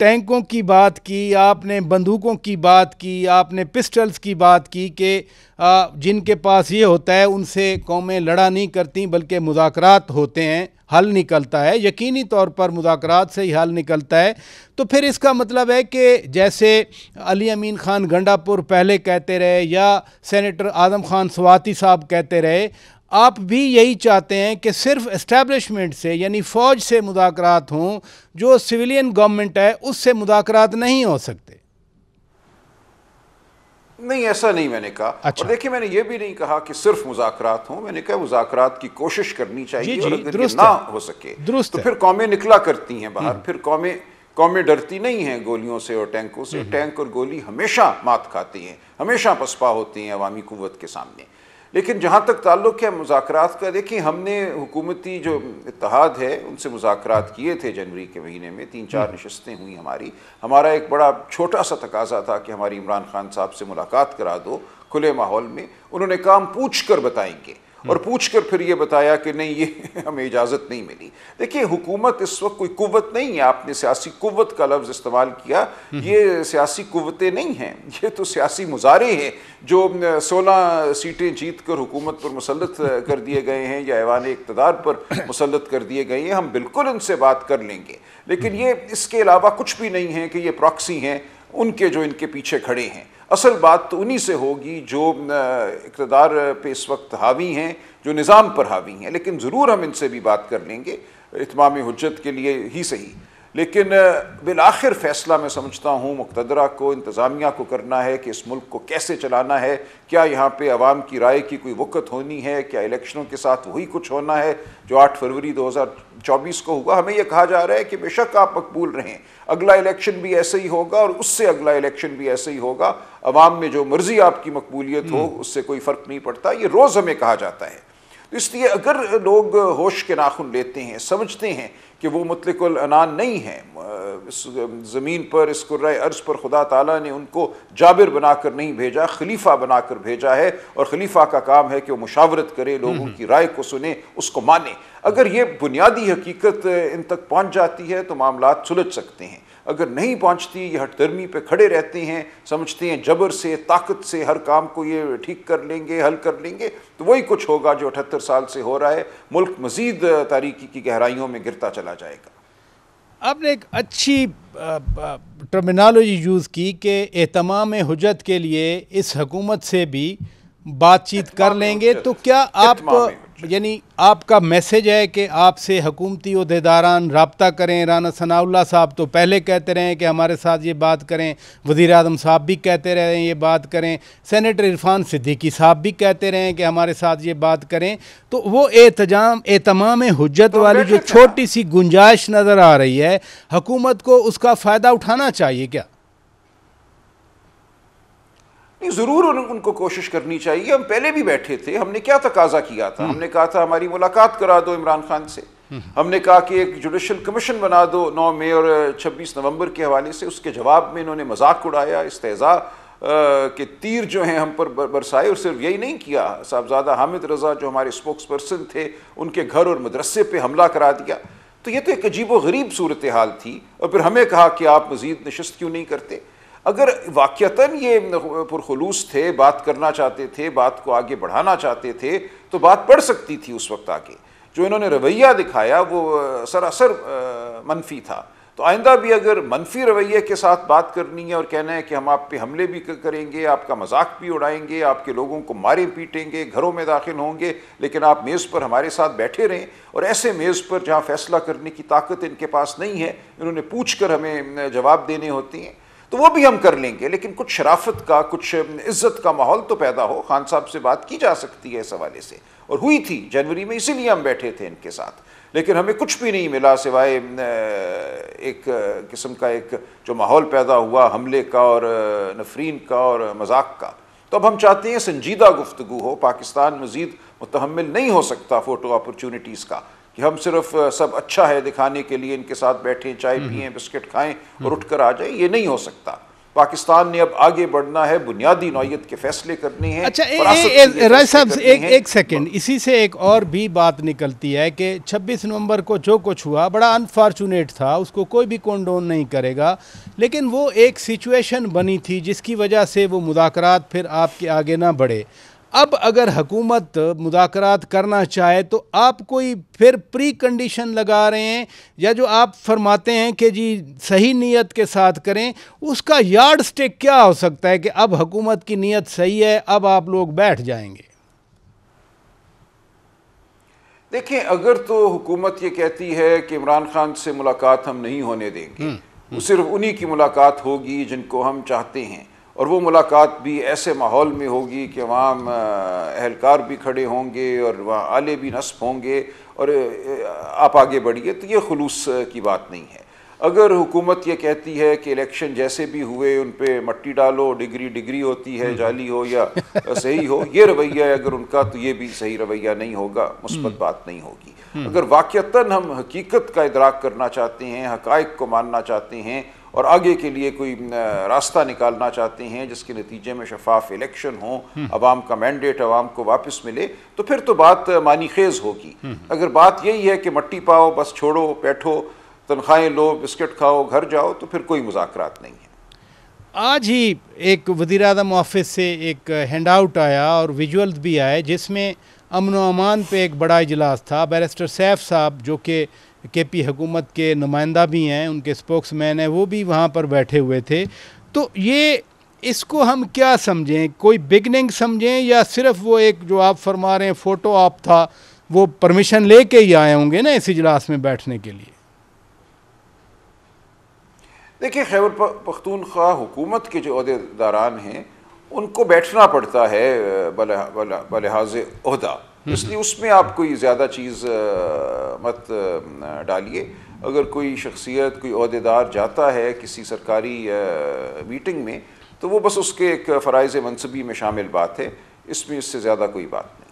टैंकों की बात की, आपने बंदूकों की बात की, आपने पिस्टल्स की बात की कि जिनके पास ये होता है उनसे कौमें लड़ा नहीं करती बल्कि मुज़ाकरात होते हैं, हल निकलता है, यकीनी तौर पर मुज़ाकरात से ही हल निकलता है। तो फिर इसका मतलब है कि जैसे अली अमीन ख़ान गंडापुर पहले कहते रहे या सेनेटर आज़म ख़ान स्वाति साहब कहते रहे, आप भी यही चाहते हैं कि सिर्फ एस्टैब्लिशमेंट से यानी फ़ौज से मुज़ाकरात हों, जो सिविलियन गवर्नमेंट है उससे मुज़ाकरात नहीं हो सकते? नहीं, ऐसा नहीं मैंने कहा। अच्छा। और देखिए, मैंने ये भी नहीं कहा कि सिर्फ मुज़ाकरात हों, मैंने कहा मुज़ाकरात की कोशिश करनी चाहिए, और अगर ये ना हो सके तो फिर कौमें निकला करती हैं बाहर। फिर कौमें डरती नहीं हैं गोलियों से और टैंकों से। टैंक और गोली हमेशा मात खाती हैं, हमेशा पसपा होती हैं अवामी कुव्वत के सामने। लेकिन जहाँ तक ताल्लुक़ है मुज़ाकरात का, देखिए हमने हुकूमती जो इत्तेहाद है उनसे मुज़ाकरात किए थे जनवरी के महीने में, 3-4 नशस्तें हुई हमारी। हमारा एक बड़ा छोटा सा तकाजा था कि हमारी इमरान खान साहब से मुलाकात करा दो खुले माहौल में। उन्होंने कहा हम पूछ कर बताएंगे, और पूछ कर फिर ये बताया कि नहीं, ये हमें इजाज़त नहीं मिली। देखिए, हुकूमत इस वक्त कोई कुव्वत नहीं है। आपने सियासी कुव्वत का लफ्ज़ इस्तेमाल किया, ये सियासी कुव्वतें नहीं हैं, ये तो सियासी मुजारे हैं जो 16 सीटें जीत कर हुकूमत पर मुसल्लत कर दिए गए हैं या ऐवान इक़्तिदार पर मुसल्लत कर दिए गए हैं। हम बिल्कुल इनसे बात कर लेंगे, लेकिन ये इसके अलावा कुछ भी नहीं है कि ये प्रॉक्सी हैं उनके जो इनके पीछे खड़े हैं। असल बात तो उन्हीं से होगी जो इक़्तिदार पे इस वक्त हावी हैं, जो निज़ाम पर हावी हैं। लेकिन ज़रूर हम इनसे भी बात कर लेंगे, इत्माम हुज्जत के लिए ही सही। लेकिन बिलाखिर फ़ैसला मैं समझता हूँ मुक़्तदरा को, इंतज़ामिया को करना है कि इस मुल्क को कैसे चलाना है। क्या यहाँ पे अवाम की राय की कोई वक़्त होनी है? क्या इलेक्शनों के साथ वही कुछ होना है जो 8 फरवरी 2024 को हुआ? हमें यह कहा जा रहा है कि बेशक आप मकबूल रहें, अगला इलेक्शन भी ऐसे ही होगा और उससे अगला इलेक्शन भी ऐसे ही होगा। अवाम में जो मर्जी आपकी मकबूलियत हो उससे कोई फ़र्क नहीं पड़ता, ये रोज़ हमें कहा जाता है। तो इसलिए अगर लोग होश के नाखुन लेते हैं, समझते हैं कि वो मुतलिकुल अनान नहीं है, इस ज़मीन पर, इस कुर्रा अर्ज़ पर खुदा ताला ने उनको जाबिर बनाकर नहीं भेजा, खलीफा बनाकर भेजा है, और खलीफा का काम है कि वो मुशावरत करे, लोगों की राय को सुने, उसको माने। अगर ये बुनियादी हकीकत इन तक पहुँच जाती है तो मामलात सुलझ सकते हैं। अगर नहीं पहुँचती, ये हठधर्मी पे खड़े रहते हैं, समझते हैं जबर से, ताकत से हर काम को ये ठीक कर लेंगे, हल कर लेंगे, तो वही कुछ होगा जो 78 साल से हो रहा है। मुल्क मज़ीद तारीकी की गहराइयों में गिरता चला जाएगा। आपने एक अच्छी टर्मिनोलॉजी यूज़ की कि एहतमाम हुज्जत के लिए इस हुकूमत से भी बातचीत कर लेंगे। तो क्या आप, यानी आपका मैसेज है कि आपसे हुकूमती ओहदेदारान रब्ता करें? राना सनाउल्लाह साहब तो पहले कहते रहे कि हमारे साथ ये बात करें, वज़ीर आज़म साहब भी कहते रहे ये बात करें, सेनेटर इरफान सिद्दीकी साहब भी कहते रहे कि हमारे साथ ये बात करें। तो वो एहतमाम हुज्जत वाली जो छोटी सी गुंजाइश नज़र आ रही है, हुकूमत को उसका फ़ायदा उठाना चाहिए क्या? नहीं, ज़रूर उनको कोशिश करनी चाहिए। हम पहले भी बैठे थे, हमने क्या तकाजा किया था? हमने कहा था हमारी मुलाकात करा दो इमरान खान से। हमने कहा कि एक जुडिशल कमीशन बना दो 9 मई और 26 नवंबर के हवाले से। उसके जवाब में इन्होंने मजाक उड़ाया, इस्तेज़ा के तीर जो हैं हम पर बरसाए। और सिर्फ यही नहीं किया, साहबजादा हामिद रज़ा जो हमारे स्पोक्स पर्सन थे, उनके घर और मदरसे पर हमला करा दिया। तो ये तो एक अजीब व गरीब सूरत हाल थी। और फिर हमें कहा कि आप मज़ीद नशस्त क्यों नहीं करते? अगर वाक़यतन ये पुरखुलूस थे, बात करना चाहते थे, बात को आगे बढ़ाना चाहते थे, तो बात बढ़ सकती थी उस वक्त आगे। जो इन्होंने रवैया दिखाया वो सरासर मनफी था। तो आइंदा भी अगर मनफी रवैये के साथ बात करनी है और कहना है कि हम आप पे हमले भी करेंगे, आपका मजाक भी उड़ाएंगे, आपके लोगों को मारे पीटेंगे, घरों में दाखिल होंगे, लेकिन आप मेज़ पर हमारे साथ बैठे रहें, और ऐसे मेज़ पर जहाँ फैसला करने की ताकत इनके पास नहीं है, इन्होंने पूछ कर हमें जवाब देने होती हैं, तो वो भी हम कर लेंगे। लेकिन कुछ शराफत का, कुछ इज्जत का माहौल तो पैदा हो। खान साहब से बात की जा सकती है इस हवाले से, और हुई थी जनवरी में, इसीलिए हम बैठे थे इनके साथ। लेकिन हमें कुछ भी नहीं मिला सिवाय एक किस्म का एक जो माहौल पैदा हुआ हमले का और नफरीन का और मजाक का। तो अब हम चाहते हैं संजीदा गुफ्तगू हो। पाकिस्तान मज़ीद मुतहम्मिल नहीं हो सकता फ़ोटो अपॉर्चुनिटीज़ का, कि हम सिर्फ सब अच्छा है दिखाने के लिए इनके साथ बैठें, चाय पिएँ, बिस्किट खाएं और उठ कर आ जाएं। ये नहीं हो सकता। पाकिस्तान ने अब आगे बढ़ना है, बुनियादी नौयत के फैसले करने हैं। अच्छा, राय साहब एक सेकंड, इसी से एक और भी बात निकलती है कि 26 नवंबर को जो कुछ हुआ बड़ा अनफॉर्चुनेट था, उसको कोई भी कंडोन नहीं करेगा, लेकिन वो एक सिचुएशन बनी थी जिसकी वजह से वो मुज़ाकरात फिर आपके आगे ना बढ़े। अब अगर हुकूमत मुज़ाकरात करना चाहे तो आप कोई फिर प्री कंडीशन लगा रहे हैं, या जो आप फरमाते हैं कि जी सही नीयत के साथ करें, उसका यार्ड स्टिक क्या हो सकता है कि अब हुकूमत की नीयत सही है, अब आप लोग बैठ जाएंगे? देखिए, अगर तो हुकूमत ये कहती है कि इमरान खान से मुलाकात हम नहीं होने देंगे, वो सिर्फ उन्हीं की मुलाकात होगी जिनको हम चाहते हैं, और वो मुलाकात भी ऐसे माहौल में होगी कि वहाँ अहलकार भी खड़े होंगे और वहाँ आले भी नस्ब होंगे और आप आगे बढ़िए, तो ये खुलूस की बात नहीं है। अगर हुकूमत ये कहती है कि इलेक्शन जैसे भी हुए उन पे मट्टी डालो, डिग्री होती है, जाली हो या सही हो, ये रवैया है अगर उनका, तो ये भी सही रवैया नहीं होगा, मुस्बत बात नहीं होगी। अगर वाक़यतन हम हकीकत का इदराक करना चाहते हैं, हक़ाइक़ को मानना चाहते हैं और आगे के लिए कोई रास्ता निकालना चाहते हैं जिसके नतीजे में शफाफ इलेक्शन हो, अवाम का मैंडेट अवाम को वापस मिले, तो फिर तो बात मानी खेज होगी। अगर बात यही है कि मट्टी पाओ, बस छोड़ो, बैठो, तनख्वाहें लो, बिस्किट खाओ, घर जाओ, तो फिर कोई मुज़ाकरात नहीं है। आज ही एक वज़ीर-ए-आज़म ऑफिस से एक हैंड आउट आया और विजुअल्स भी आए जिसमें अमन व अमान पे एक बड़ा इजलास था। बैरिस्टर सैफ साहब जो कि केपी हुकूमत के नुमाइंदा भी हैं, उनके स्पोक्समैन हैं, वो भी वहाँ पर बैठे हुए थे। तो ये इसको हम क्या समझें, कोई बिगनिंग समझें या सिर्फ वो एक जो आप फरमा रहे हैं फ़ोटो ऑप था, वो परमिशन ले के ही आए होंगे ना इस इजलास में बैठने के लिए? देखिए, खैबर पख्तूनख्वा हुकूमत के जो अहदेदारान हैं उनको बैठना पड़ता है बलिहाज़ ओहदा, इसलिए उसमें आप कोई ज़्यादा चीज़ मत डालिए। अगर कोई शख्सियत, कोई अहदेदार जाता है किसी सरकारी मीटिंग में, तो वो बस उसके एक फ़राइज़ मनसबी में शामिल बात है, इसमें इससे ज़्यादा कोई बात नहीं।